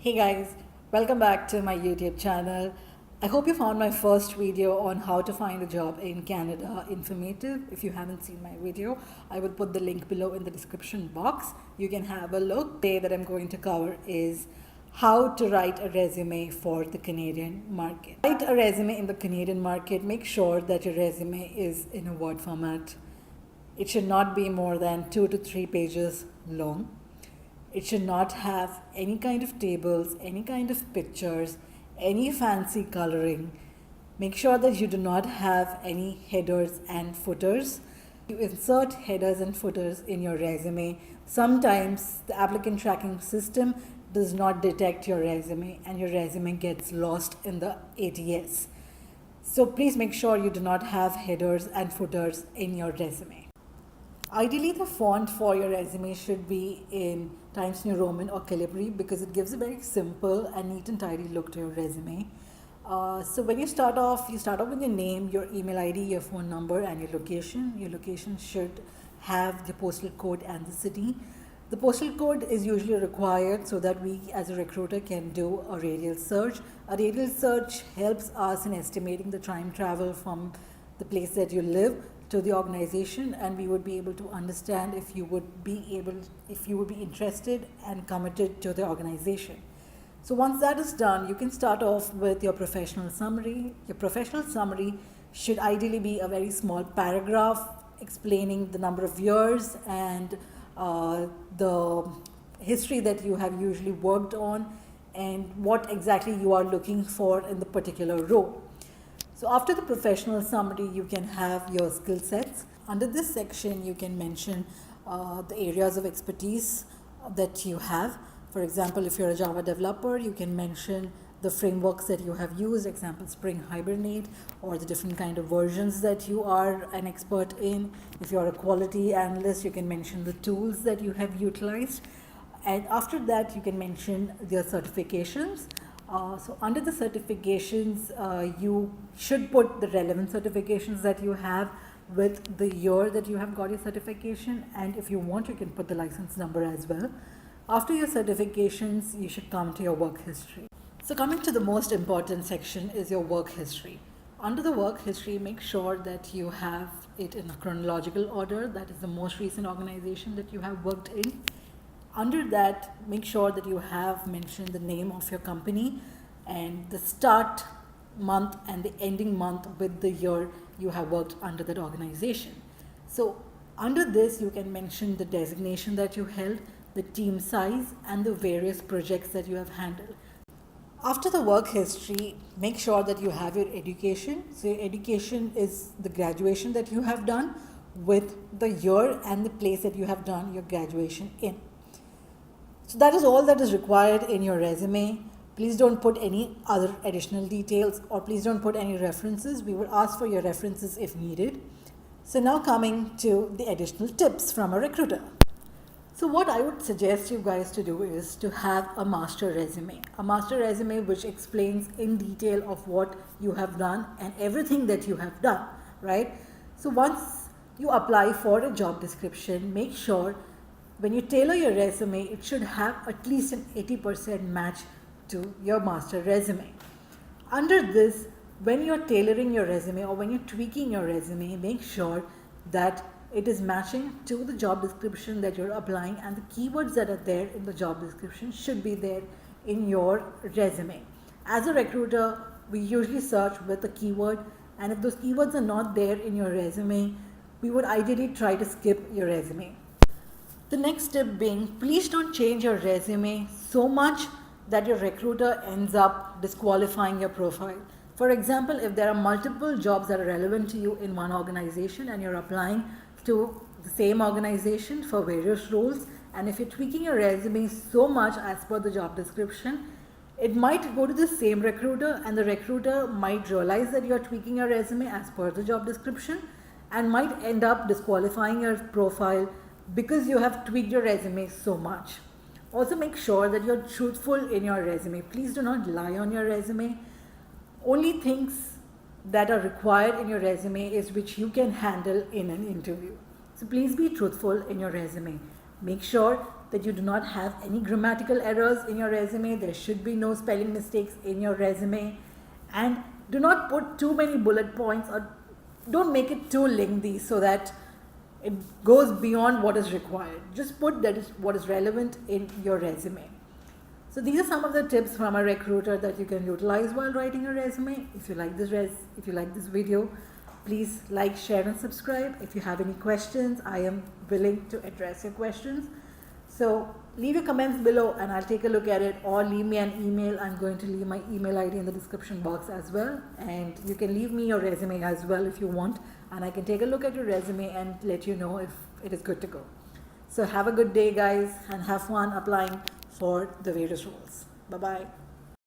Hey guys, welcome back to my YouTube channel. I hope you found my first video on how to find a job in Canada informative. If you haven't seen my video, I will put the link below in the description box. You can have a look. Today that I'm going to cover is how to write a resume for the Canadian market. Write a resume in the Canadian market. Make sure that your resume is in a Word format. It should not be more than 2 to 3 pages long. It should not have any kind of tables, any kind of pictures, any fancy coloring. Make sure that you do not have any headers and footers. You insert headers and footers in your resume. Sometimes the applicant tracking system does not detect your resume and your resume gets lost in the ATS. So please make sure you do not have headers and footers in your resume. Ideally, the font for your resume should be in Times New Roman or Calibri because it gives a very simple and neat and tidy look to your resume. So when you start off with your name, your email ID, your phone number, and your location. Your location should have the postal code and the city. The postal code is usually required so that we as a recruiter can do a radial search. A radial search helps us in estimating the time travel from the place that you live to the organization, and we would be able to understand if you would be interested and committed to the organization. So once that is done, you can start off with your professional summary. Your professional summary should ideally be a very small paragraph explaining the number of years and the history that you have usually worked on and what exactly you are looking for in the particular role. So after the professional summary, you can have your skill sets. Under this section, you can mention the areas of expertise that you have. For example, if you're a Java developer, you can mention the frameworks that you have used, example Spring Hibernate, or the different kind of versions that you are an expert in. If you're a quality analyst, you can mention the tools that you have utilized. And after that, you can mention their certifications. So under the certifications, you should put the relevant certifications that you have with the year that you have got your certification, and if you want, you can put the license number as well. After your certifications, you should come to your work history. So coming to the most important section is your work history. Under the work history, make sure that you have it in a chronological order, that is the most recent organization that you have worked in. Under that, make sure that you have mentioned the name of your company and the start month and the ending month with the year you have worked under that organization. So under this, you can mention the designation that you held, the team size, and the various projects that you have handled. After the work history, make sure that you have your education. So your education is the graduation that you have done with the year and the place that you have done your graduation in. So that is all that is required in your resume. Please don't put any other additional details, or please don't put any references. We will ask for your references if needed. So now coming to the additional tips from a recruiter. So what I would suggest you guys to do is to have a master resume. A master resume which explains in detail of what you have done and everything that you have done, right? So once you apply for a job description, make sure when you tailor your resume, it should have at least an 80% match to your master resume. Under this, when you're tailoring your resume or when you're tweaking your resume, make sure that it is matching to the job description that you're applying, and the keywords that are there in the job description should be there in your resume. As a recruiter, we usually search with a keyword, and if those keywords are not there in your resume, we would ideally try to skip your resume. The next tip being, please don't change your resume so much that your recruiter ends up disqualifying your profile. For example, if there are multiple jobs that are relevant to you in one organization and you're applying to the same organization for various roles, and if you're tweaking your resume so much as per the job description, it might go to the same recruiter, and the recruiter might realize that you're tweaking your resume as per the job description and might end up disqualifying your profile because you have tweaked your resume so much. Also make sure that you're truthful in your resume. Please do not lie on your resume. Only things that are required in your resume is which you can handle in an interview. So please be truthful in your resume. Make sure that you do not have any grammatical errors in your resume. There should be no spelling mistakes in your resume. And do not put too many bullet points, or don't make it too lengthy so that it goes beyond what is required. Just put that is what is relevant in your resume. So these are some of the tips from a recruiter that you can utilize while writing a resume. If you like this video, please like, share and subscribe. If you have any questions, I am willing to address your questions. So leave your comments below and I'll take a look at it, or leave me an email. I'm going to leave my email ID in the description box as well. And you can leave me your resume as well if you want, and I can take a look at your resume and let you know if it is good to go. So have a good day, guys, and have fun applying for the various roles. Bye-bye.